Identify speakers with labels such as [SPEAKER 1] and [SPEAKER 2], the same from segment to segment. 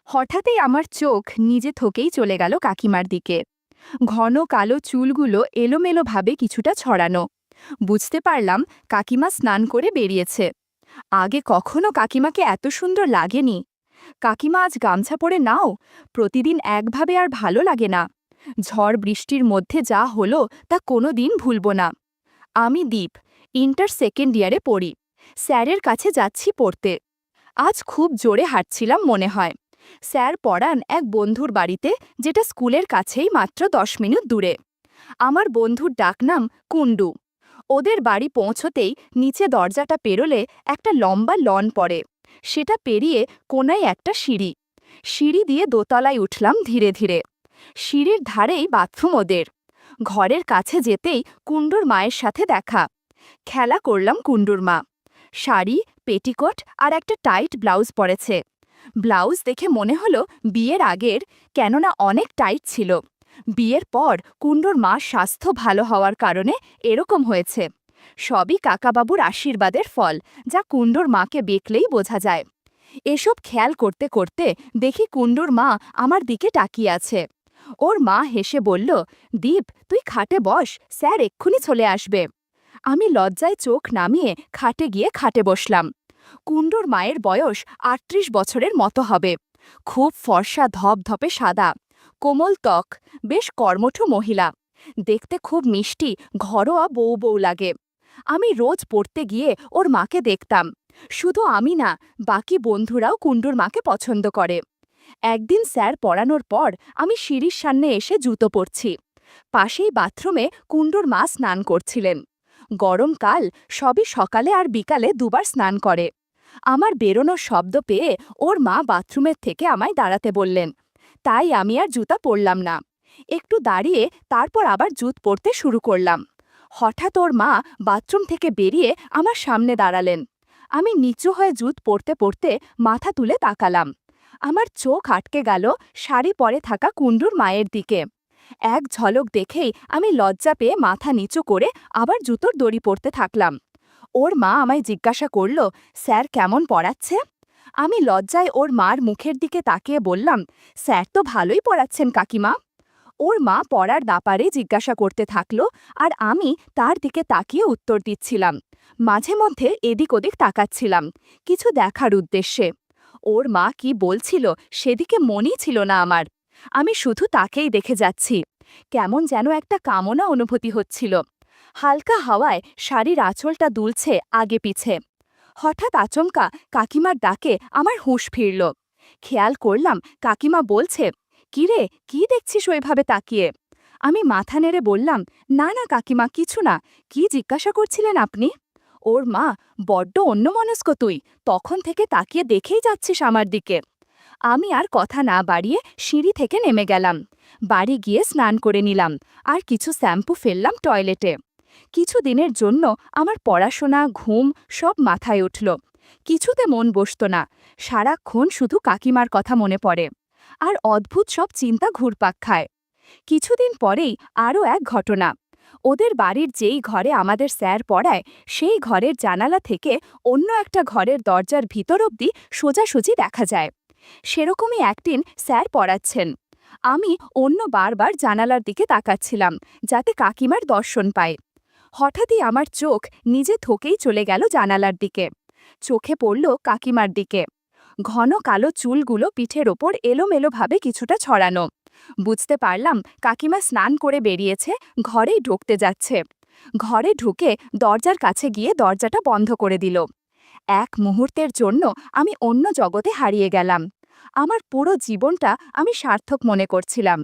[SPEAKER 1] হঠাৎই আমার চোখ নিজে থেকেই চলে গেল কাকিমার দিকে। ঘন কালো চুলগুলো এলোমেলোভাবে কিছুটা ছড়ানো। বুঝতে পারলাম কাকিমা স্নান করে বেরিয়েছে। আগে কখনো কাকিমাকে এত সুন্দর লাগেনি। কাকিমা আজ গামছা পরে নাও, প্রতিদিন একভাবে আর ভালো লাগে না। ঝড় বৃষ্টির মধ্যে যা হলো তা কোনো দিন ভুলব না। আমি দীপ, ইন্টার সেকেন্ড ইয়ারে পড়ি। স্যারের কাছে যাচ্ছি পড়তে। আজ খুব জোরে হাঁটছিলাম মনে হয়। স্যার পড়ান এক বন্ধুর বাড়িতে, যেটা স্কুলের কাছেই মাত্র 10 মিনিট দূরে। আমার বন্ধুর ডাকনাম কুণ্ডু। ওদের বাড়ি পৌঁছতেই নিচে দরজাটা পেরোলে একটা লম্বা লন পড়ে। সেটা পেরিয়ে কোনায় একটা সিঁড়ি। সিঁড়ি দিয়ে দোতলায় উঠলাম ধীরে ধীরে। সিঁড়ির ধারেই বাথরুম ওদের। ঘরের কাছে যেতেই কুণ্ডুর মায়ের সাথে দেখা। খেলা করলাম কুণ্ডুর মা। শাড়ি, পেটিকোট আর একটা টাইট ব্লাউজ পরেছে। ব্লাউজ দেখে মনে হলো বিয়ের আগের, কেননা অনেক টাইট ছিল। বিয়ের পর কুণ্ডুর মার স্বাস্থ্য ভালো হওয়ার কারণে এরকম হয়েছে। সবই কাকাবাবুর আশীর্বাদের ফল, যা কুণ্ডুর মাকে দেখলেই বোঝা যায়। এসব খেয়াল করতে করতে দেখি কুণ্ডুর মা আমার দিকে তাকিয়ে আছে। ওর মা হেসে বলল, দীপ, তুই খাটে বস, স্যার এক্ষুনি চলে আসবে। আমি লজ্জায় চোখ নামিয়ে খাটে গিয়ে খাটে বসলাম। কুণ্ডুর মায়ের বয়স ৩৮ বছরের মতো হবে। খুব ফর্সা, ধপধপে সাদা, কোমল ত্বক, বেশ কর্মঠ মহিলা। দেখতে খুব মিষ্টি, ঘরোয়া বউ বউ লাগে। আমি রোজ পড়তে গিয়ে ওর মাকে দেখতাম। শুধু আমি না, বাকি বন্ধুরাও কুণ্ডুর মাকে পছন্দ করে। একদিন স্যার পড়ানোর পর আমি সিঁড়ির সামনে এসে জুতো পরছি। পাশেই বাথরুমে কুণ্ডুর মা স্নান করছিলেন। গরমকাল, সবই সকালে আর বিকালে দুবার স্নান করে। আমার বেরোনোর শব্দ পেয়ে ওর মা বাথরুমের থেকে আমায় দাঁড়াতে বললেন। তাই আমি আর জুতা পরলাম না। একটু দাঁড়িয়ে তারপর আবার জুত পরতে শুরু করলাম। হঠাৎ ওর মা বাথরুম থেকে বেরিয়ে আমার সামনে দাঁড়ালেন। আমি নিচু হয়ে জুত পরতে পরতে মাথা তুলে তাকালাম। আমার চোখ আটকে গেল শাড়ি পরে থাকা কুণ্ডুর মায়ের দিকে। এক ঝলক দেখেই আমি লজ্জা পেয়ে মাথা নিচু করে আবার জুতোর দড়ি পরতে থাকলাম। ওর মা আমায় জিজ্ঞাসা করল, স্যার কেমন পড়াচ্ছে? আমি লজ্জায় ওর মার মুখের দিকে তাকিয়ে বললাম, স্যার তো ভালোই পড়াচ্ছেন কাকিমা। ওর মা পড়ার ব্যাপারে জিজ্ঞাসা করতে থাকলো, আর আমি তার দিকে তাকিয়ে উত্তর দিচ্ছিলাম। মাঝে মধ্যে এদিক ওদিক তাকাচ্ছিলাম, কিছু দেখার উদ্দেশ্যে। ওর মা কি বলছিল সেদিকে মনেই ছিল না আমার। আমি শুধু তাকেই দেখে যাচ্ছি। কেমন যেন একটা কামনা অনুভূতি হচ্ছিল। হালকা হাওয়ায় শাড়ির আঁচলটা দুলছে আগে পিছে। হঠাৎ আচমকা কাকিমার ডাকে আমার হুঁশ ফিরল। খেয়াল করলাম কাকিমা বলছে, কিরে, কি দেখছিস ওইভাবে তাকিয়ে? আমি মাথা নেড়ে বললাম, না না কাকিমা, কিছু না। কি জিজ্ঞাসা করছিলেন আপনি? ওর মা, বড্ড অন্যমনস্ক তুই, তখন থেকে তাকিয়ে দেখেই যাচ্ছিস আমার দিকে। আমি আর কথা না বাড়িয়ে সিঁড়ি থেকে নেমে গেলাম। বাড়ি গিয়ে স্নান করে নিলাম, আর কিছু শ্যাম্পু ফেললাম টয়লেটে। কিছু দিনের জন্য আমার পড়াশোনা, ঘুম সব মাথায় উঠল। কিছুতে মন বসত না। সারাক্ষণ শুধু কাকিমার কথা মনে পড়ে। আর অদ্ভুত সব চিন্তা ঘুরপাক খায়। কিছুদিন পরেই আরও এক ঘটনা। ওদের বাড়ির যেই ঘরে আমাদের স্যার পড়ায়, সেই ঘরের জানালা থেকে অন্য একটা ঘরের দরজার ভিতর অবধি সোজাসুজি দেখা যায়। সেরকমই একদিন স্যার পড়াচ্ছেন। আমি অন্য বারবার জানালার দিকে তাকাচ্ছিলাম, যাতে কাকিমার দর্শন পায়। হঠাৎই আমার চোখ নিজে থকেই চলে গেল জানালার দিকে। চোখে পড়ল কাকিমার দিকে। ঘন কালো চুলগুলো পিঠের ওপর এলোমেলোভাবে কিছুটা ছড়ানো। বুঝতে পারলাম কাকিমা স্নান করে বেরিয়েছে, ঘরেই ঢুকতে যাচ্ছে। ঘরে ঢুকে দরজার কাছে গিয়ে দরজাটা বন্ধ করে দিল। এক মুহূর্তের জন্য আমি অন্য জগতে হারিয়ে গেলাম। আমার পুরো জীবনটা আমি সার্থক মনে করছিলাম।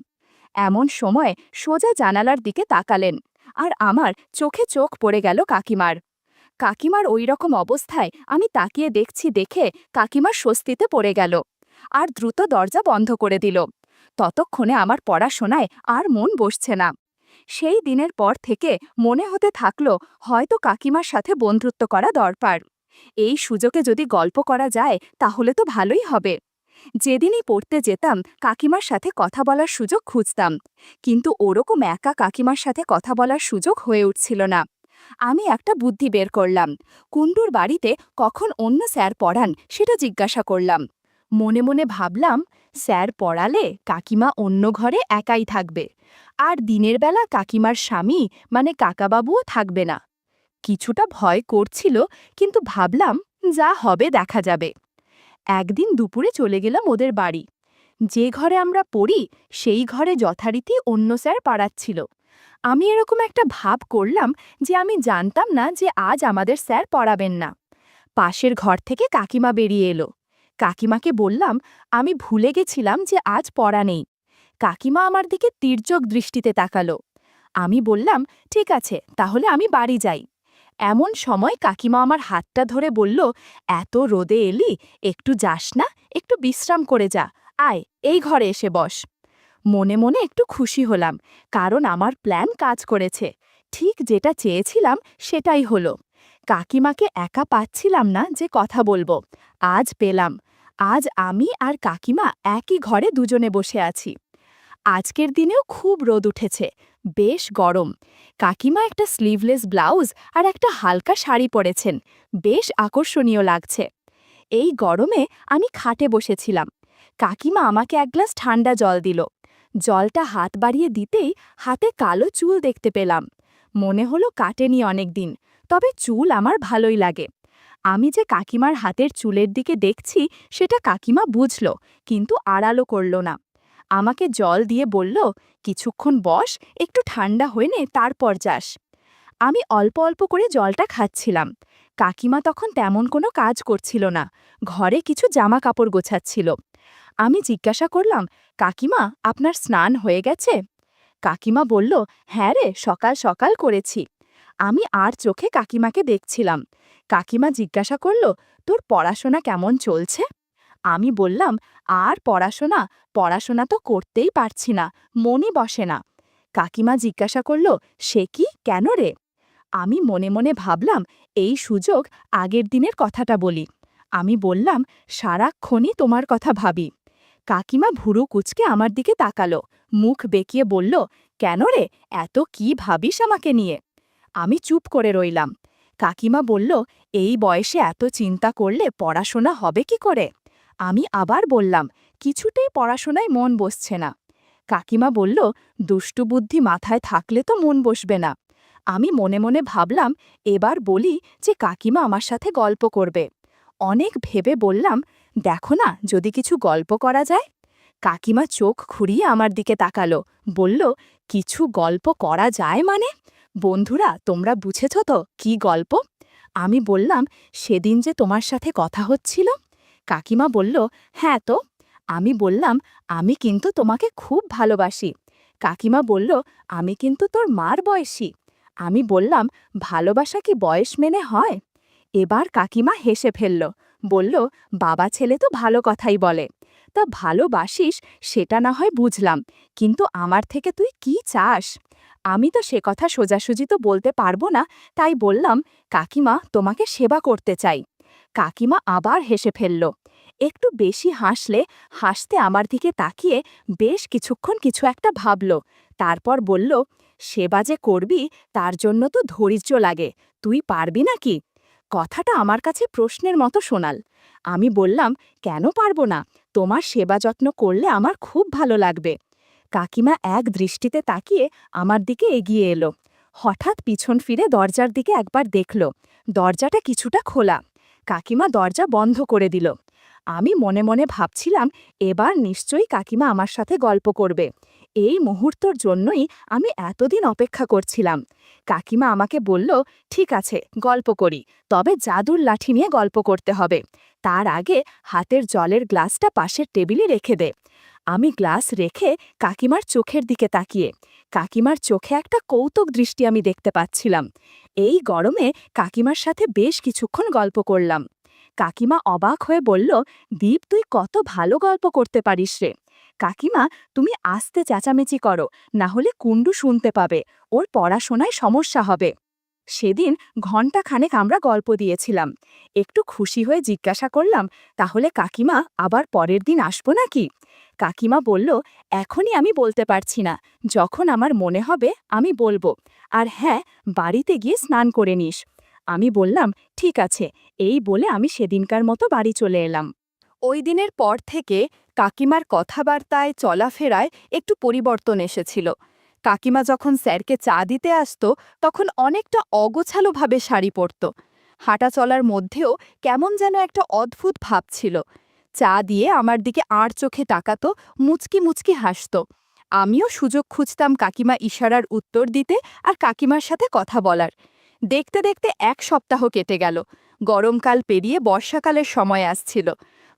[SPEAKER 1] এমন সময় সোজা জানালার দিকে তাকালেন, আর আমার চোখে চোখ পড়ে গেল কাকিমার। কাকিমার ওই রকম অবস্থায় আমি তাকিয়ে দেখছি দেখে কাকিমার স্বস্তিতে পড়ে গেল, আর দ্রুত দরজা বন্ধ করে দিল। ততক্ষণে আমার পড়াশোনায় আর মন বসছে না। সেই দিনের পর থেকে মনে হতে থাকলো, হয়তো কাকিমার সাথে বন্ধুত্ব করা দরকার। এই সুযোগে যদি গল্প করা যায় তাহলে তো ভালোই হবে। যেদিনই পড়তে যেতাম কাকিমার সাথে কথা বলার সুযোগ খুঁজতাম, কিন্তু ওরকম একা কাকিমার সাথে কথা বলার সুযোগ হয়ে উঠছিল না। আমি একটা বুদ্ধি বের করলাম। কুণ্ডুর বাড়িতে কখন অন্য স্যার পড়ান সেটা জিজ্ঞাসা করলাম। মনে মনে ভাবলাম, স্যার পড়ালে কাকিমা অন্য ঘরে একাই থাকবে, আর দিনের বেলা কাকিমার স্বামী মানে কাকাবাবুও থাকবে না। কিছুটা ভয় করছিল, কিন্তু ভাবলাম যা হবে দেখা যাবে। একদিন দুপুরে চলে গেলাম ওদের বাড়ি। যে ঘরে আমরা পড়ি সেই ঘরে যথারীতি অন্য স্যার পড়াচ্ছিল। আমি এরকম একটা ভাব করলাম যে আমি জানতাম না যে আজ আমাদের স্যার পড়াবেন না। পাশের ঘর থেকে কাকিমা বেরিয়ে এলো। কাকিমাকে বললাম, আমি ভুলে গেছিলাম যে আজ পড়া নেই। কাকিমা আমার দিকে তির্যক দৃষ্টিতে তাকালো। আমি বললাম, ঠিক আছে, তাহলে আমি বাড়ি যাই। এমন সময় কাকিমা আমার হাতটা ধরে বলল, এত রোদে এলি, একটু যাস না, একটু বিশ্রাম করে যা, আয় এই ঘরে এসে বস। মনে মনে একটু খুশি হলাম, কারণ আমার প্ল্যান কাজ করেছে। ঠিক যেটা চেয়েছিলাম সেটাই হলো। কাকিমাকে একা পাচ্ছিলাম না যে কথা বলবো, আজ পেলাম। আজ আমি আর কাকিমা একই ঘরে দুজনে বসে আছি। আজকের দিনেও খুব রোদ উঠেছে, বেশ গরম। কাকিমা একটা স্লিভলেস ব্লাউজ আর একটা হালকা শাড়ি পরেছেন, বেশ আকর্ষণীয় লাগছে। এই গরমে আমি খাটে বসেছিলাম। কাকিমা আমাকে এক গ্লাস ঠান্ডা জল দিল। জলটা হাত বাড়িয়ে দিতেই হাতে কালো চুল দেখতে পেলাম। মনে হলো কাটেনি অনেকদিন, তবে চুল আমার ভালোই লাগে। আমি যে কাকিমার হাতের চুলের দিকে দেখছি সেটা কাকিমা বুঝল, কিন্তু আড়ালো করল না। আমাকে জল দিয়ে বলল, কিছুক্ষণ বস, একটু ঠান্ডা হয়ে নে, তারপর যাস। আমি অল্প অল্প করে জলটা খাচ্ছিলাম। কাকিমা তখন তেমন কোনো কাজ করছিল না, ঘরে কিছু জামা কাপড় গোছাচ্ছিল। আমি জিজ্ঞাসা করলাম, কাকিমা, আপনার স্নান হয়ে গেছে? কাকিমা বলল, হ্যাঁ রে, সকাল সকাল করেছি। আমি আর চোখে কাকিমাকে দেখছিলাম। কাকিমা জিজ্ঞাসা করল, তোর পড়াশোনা কেমন চলছে? আমি বললাম, আর পড়াশোনা, পড়াশোনা তো করতেই পারছি না, মনই বসে না। কাকিমা জিজ্ঞাসা করল, সে কি, কেন রে? আমি মনে মনে ভাবলাম, এই সুযোগ আগের দিনের কথাটা বলি। আমি বললাম, সারাক্ষণই তোমার কথা ভাবি। কাকিমা ভুরু কুচকে আমার দিকে তাকালো, মুখ বেঁকিয়ে বলল, কেন রে, এত কি ভাবিস আমাকে নিয়ে? আমি চুপ করে রইলাম। কাকিমা বলল, এই বয়সে এত চিন্তা করলে পড়াশোনা হবে কি করে? আমি আবার বললাম, কিছুতেই পড়াশোনায় মন বসছে না। কাকিমা বলল, দুষ্টু বুদ্ধি মাথায় থাকলে তো মন বসবে না। আমি মনে মনে ভাবলাম, এবার বলি যে কাকিমা আমার সাথে গল্প করবে। অনেক ভেবে বললাম, দেখো না, যদি কিছু গল্প করা যায়। কাকিমা চোখ ঘুরিয়ে আমার দিকে তাকালো, বলল, কিছু গল্প করা যায় মানে? বন্ধুরা, তোমরা বুঝেছ তো কি গল্প? আমি বললাম, সেদিন যে তোমার সাথে কথা হচ্ছিল। কাকিমা বলল, হ্যাঁ তো। আমি বললাম, আমি কিন্তু তোমাকে খুব ভালোবাসি। কাকিমা বলল, আমি কিন্তু তোর মার বয়সী। আমি বললাম, ভালোবাসা কি বয়স মেনে হয়? এবার কাকিমা হেসে ফেলল, বলল, বাবা ছেলে তো ভালো কথাই বলে। তা ভালোবাসিস সেটা না হয় বুঝলাম, কিন্তু আমার থেকে তুই কি চাস? আমি তো সে কথা সোজাসুজি তো বলতে পারবো না, তাই বললাম, কাকিমা, তোমাকে সেবা করতে চাই। কাকিমা আবার হেসে ফেলল, একটু বেশি হাসলে। হাসতে আমার দিকে তাকিয়ে বেশ কিছুক্ষণ কিছু একটা ভাবল, তারপর বলল, সেবা যে করবি তার জন্য তো ধৈর্য লাগে, তুই পারবি নাকি? কথাটা আমার কাছে প্রশ্নের মতো শোনাল। আমি বললাম, কেন পারবো না? তোমার সেবা যত্ন করলে আমার খুব ভালো লাগবে। কাকিমা এক দৃষ্টিতে তাকিয়ে আমার দিকে এগিয়ে এলো। হঠাৎ পিছন ফিরে দরজার দিকে একবার দেখল, দরজাটা কিছুটা খোলা। কাকিমা দরজা বন্ধ করে দিল। আমি মনে মনে ভাবছিলাম, এবার নিশ্চয়ই কাকিমা আমার সাথে গল্প করবে। এই মুহূর্তর জন্যই আমি এতদিন অপেক্ষা করছিলাম। কাকিমা আমাকে বলল, ঠিক আছে, গল্প করি, তবে জাদুর লাঠি নিয়ে গল্প করতে হবে। তার আগে হাতের জলের গ্লাসটা পাশের টেবিলে রেখে দে। আমি গ্লাস রেখে কাকিমার চোখের দিকে তাকিয়ে, কাকিমার চোখে একটা কৌতুক দৃষ্টি আমি দেখতে পাচ্ছিলাম। এই গরমে কাকিমার সাথে বেশ কিছুক্ষণ গল্প করলাম। কাকিমা অবাক হয়ে বলল, দীপ, তুই কত ভালো গল্প করতে পারিস রে। কাকিমা, তুমি আস্তে চেঁচামেচি করো, না হলে কুণ্ডু শুনতে পাবে, ওর পড়াশোনায় সমস্যা হবে। সেদিন ঘণ্টাখানেক আমরা গল্প দিয়েছিলাম। একটু খুশি হয়ে জিজ্ঞাসা করলাম, তাহলে কাকিমা, আবার পরের দিন আসবো নাকি? কাকিমা বলল, এখনই আমি বলতে পারছি না, যখন আমার মনে হবে আমি বলবো। আর হ্যাঁ, বাড়িতে গিয়ে স্নান করে নিস। আমি বললাম, ঠিক আছে। এই বলে আমি সেদিনকার মতো বাড়ি চলে এলাম। ওই দিনের পর থেকে কাকিমার কথাবার্তায় চলাফেরায় একটু পরিবর্তন এসেছিল। কাকিমা যখন স্যারকে চা দিতে আসতো তখন অনেকটা অগোছালোভাবে শাড়ি পরত। হাঁটা চলার মধ্যেও কেমন যেন একটা অদ্ভুত ভাব ছিল। চা দিয়ে আমার দিকে আড় চোখে তাকাতো, মুচকি মুচকি হাসত। আমিও সুযোগ খুঁজতাম কাকিমা ইশারার উত্তর দিতে আর কাকিমার সাথে কথা বলার। দেখতে দেখতে 1 সপ্তাহ কেটে গেল। গরমকাল পেরিয়ে বর্ষাকালের সময় আসছিল।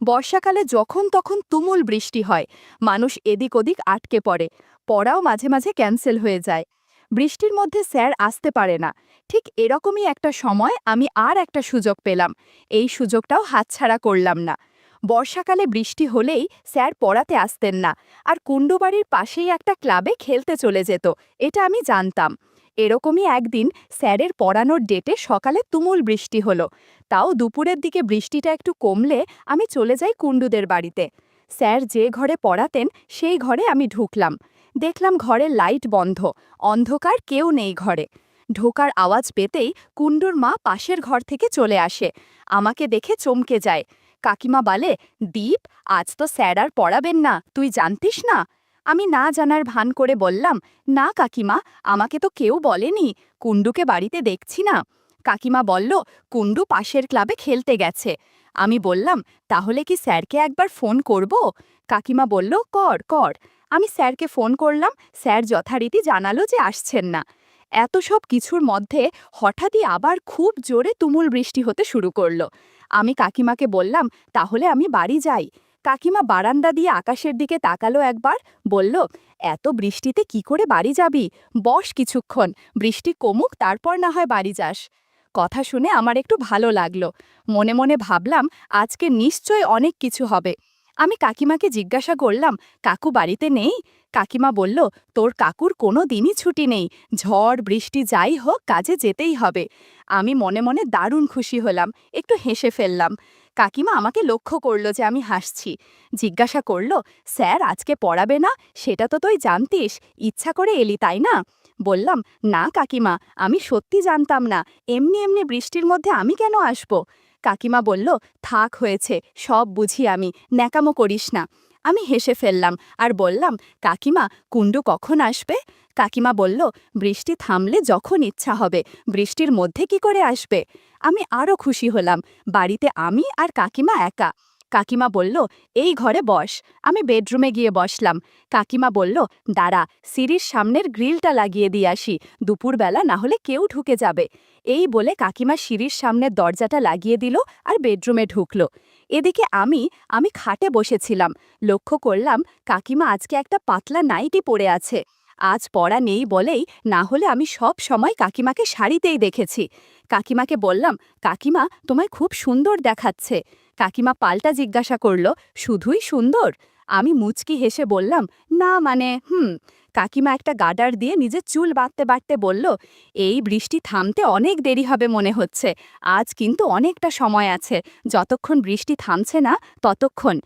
[SPEAKER 1] বর্ষাকালে যখন তখন তুমুল বৃষ্টি হয়, মানুষ এদিক ওদিক আটকে পড়ে, পড়াও মাঝে মাঝে ক্যান্সেল হয়ে যায়। বৃষ্টির মধ্যে স্যার আসতে পারে না। ঠিক এরকমই একটা সময় আমি আর একটা সুযোগ পেলাম। এই সুযোগটাও হাতছাড়া করলাম না। বর্ষাকালে বৃষ্টি হলেই স্যার পড়াতে আসতেন না, আর কুণ্ডবাড়ির পাশেই একটা ক্লাবে খেলতে চলে যেত, এটা আমি জানতাম। এরকমই একদিন স্যারের পড়ানোর ডেটে সকালে তুমুল বৃষ্টি হলো। তাও দুপুরের দিকে বৃষ্টিটা একটু কমলে আমি চলে যাই কুণ্ডুদের বাড়িতে। স্যার যে ঘরে পড়াতেন সেই ঘরে আমি ঢুকলাম। দেখলাম ঘরের লাইট বন্ধ, অন্ধকার, কেউ নেই ঘরে। ঢোকার আওয়াজ পেতেই কুণ্ডুর মা পাশের ঘর থেকে চলে আসে। আমাকে দেখে চমকে যায়। কাকিমা বলে, দীপ, আজ তো স্যার আর পড়াবেন না, তুই জানতিস না? আমি না জানার ভান করে বললাম, না কাকিমা, আমাকে তো কেউ বলেনি, কুণ্ডুকে বাড়িতে দেখছি না। কাকিমা বলল, কুণ্ডু পাশের ক্লাবে খেলতে গেছে। আমি বললাম, তাহলে কি স্যারকে একবার ফোন করব? কাকিমা বলল, কর কর। আমি স্যারকে ফোন করলাম, স্যার যথারীতি জানালো যে আসছেন না। এত সব কিছুর মধ্যে হঠাৎই আবার খুব জোরে তুমুল বৃষ্টি হতে শুরু করলো। আমি কাকিমাকে বললাম, তাহলে আমি বাড়ি যাই। কাকিমা বারান্দা দিয়ে আকাশের দিকে তাকালো একবার, বলল, এত বৃষ্টিতে কি করে বাড়ি যাবি? বস কিছুক্ষণ, বৃষ্টি কমুক, তারপর না হয় বাড়ি যাস। কথা শুনে আমার একটু ভালো লাগলো। মনে মনে ভাবলাম, আজকে নিশ্চয় অনেক কিছু হবে। আমি কাকিমাকে জিজ্ঞাসা করলাম, কাকু বাড়িতে নেই? কাকিমা বলল, তোর কাকুর কোনো দিনই ছুটি নেই, ঝড় বৃষ্টি যাই হোক কাজে যেতেই হবে। আমি মনে মনে দারুণ খুশি হলাম, একটু হেসে ফেললাম। কাকিমা আমাকে লক্ষ্য করলো যে আমি হাসছি। জিজ্ঞাসা করল, স্যার আজকে পড়াবে না? সেটা তো তুই জানতিস, ইচ্ছা করে এলি তাই না? বললাম, না কাকিমা, আমি সত্যি জানতাম না, এমনি এমনি বৃষ্টির মধ্যে আমি কেন আসব? কাকিমা বলল, থাক হয়েছে, সব বুঝি আমি, ন্যাকামো করিস না। আমি হেসে ফেললাম আর বললাম, কাকিমা, কুণ্ডু কখন আসবে? কাকিমা বলল, বৃষ্টি থামলে যখন ইচ্ছা হবে, বৃষ্টির মধ্যে কি করে আসবে? আমি আরও খুশি হলাম। বাড়িতে আমি আর কাকিমা একা। কাকিমা বলল, এই ঘরে বস। আমি বেডরুমে গিয়ে বসলাম। কাকিমা বলল, দাঁড়া, সিঁড়ির সামনের গ্রিলটা লাগিয়ে দিয়ে আসি, দুপুরবেলা না হলে কেউ ঢুকে যাবে। এই বলে কাকিমা সিঁড়ির সামনের দরজাটা লাগিয়ে দিল আর বেডরুমে ঢুকল। এদিকে আমি খাটে বসেছিলাম। লক্ষ্য করলাম কাকিমা আজকে একটা পাতলা নাইটি পরে আছে। আজ পড়া নেই বলেই, না হলে আমি সব সময় কাকিমাকে শাড়িতেই দেখেছি। কাকিমাকে বললাম, কাকিমা, তোমায় খুব সুন্দর দেখাচ্ছে। কাকিমা পাল্টা জিজ্ঞাসা করল, শুধুই সুন্দর? আমি মুচকি হেসে বললাম, না মানে কাকিমা একটা গার্ডার দিয়ে নিজের চুল বাঁধতে বাঁধতে বলল, এই বৃষ্টি থামতে অনেক দেরি হবে মনে হচ্ছে, আজ কিন্তু অনেকটা সময় আছে, যতক্ষণ বৃষ্টি থামছে না ততক্ষণ।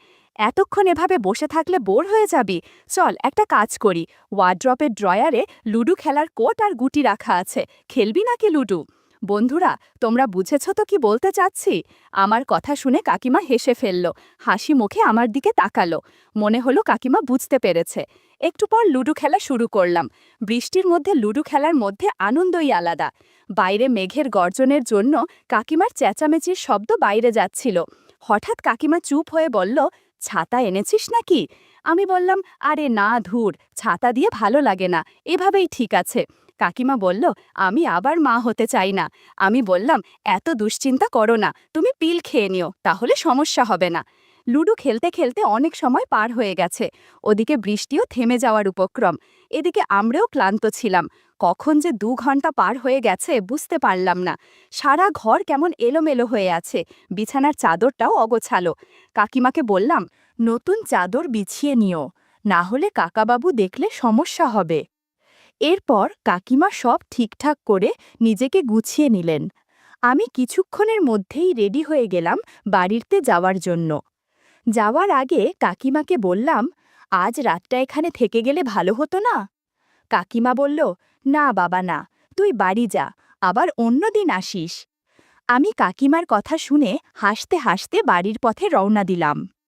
[SPEAKER 1] এতক্ষণ এভাবে বসে থাকলে বোর হয়ে যাবি, চল একটা কাজ করি, ওয়ার্ড্রপের ড্রয়ারে লুডু খেলার কোট আর গুটি রাখা আছে, খেলবি নাকি লুডু? বন্ধুরা, তোমরা বুঝেছ তো কি বলতে চাচ্ছি? আমার কথা শুনে কাকিমা হেসে ফেলল, হাসি মুখে আমার দিকে তাকালো। মনে হলো কাকিমা বুঝতে পেরেছে। একটু পর লুডু খেলা শুরু করলাম। বৃষ্টির মধ্যে লুডু খেলার মধ্যে আনন্দই আলাদা। বাইরে মেঘের গর্জনের জন্য কাকিমার চেঁচামেচির শব্দ বাইরে যাচ্ছিল। হঠাৎ কাকিমা চুপ হয়ে বলল, ছাতা এনেছিস নাকি? আমি বললাম, আরে না, ধুর, ছাতা দিয়ে ভালো লাগে না, এভাবেই ঠিক আছে। কাকিমা বলল, আমি আবার মা হতে চাই না। আমি বললাম, এত দুশ্চিন্তা করো না, তুমি পিল খেয়ে নিও, তাহলে সমস্যা হবে না। লুডো খেলতে খেলতে অনেক সময় পার হয়ে গেছে। ওদিকে বৃষ্টিও থেমে যাওয়ার উপক্রম। এদিকে আমরাও ক্লান্ত ছিলাম। কখন যে 2 ঘন্টা পার হয়ে গেছে বুঝতে পারলাম না। সারা ঘর কেমন এলোমেলো হয়ে আছে, বিছানার চাদরটাও অগোছালো। কাকিমাকে বললাম, নতুন চাদর বিছিয়ে নিও, না হলে কাকাবাবু দেখলে সমস্যা হবে। এরপর কাকিমা সব ঠিকঠাক করে নিজেকে গুছিয়ে নিলেন। আমি কিছুক্ষণের মধ্যেই রেডি হয়ে গেলাম বাড়িতে যাওয়ার জন্য। যাওয়ার আগে কাকিমাকে বললাম, আজ রাতটা এখানে থেকে গেলে ভালো হতো না? কাকিমা বলল, না বাবা না, তুই বাড়ি যা, আবার অন্য দিন আসিস। আমি কাকিমার কথা শুনে হাসতে হাসতে বাড়ির পথে রওনা দিলাম।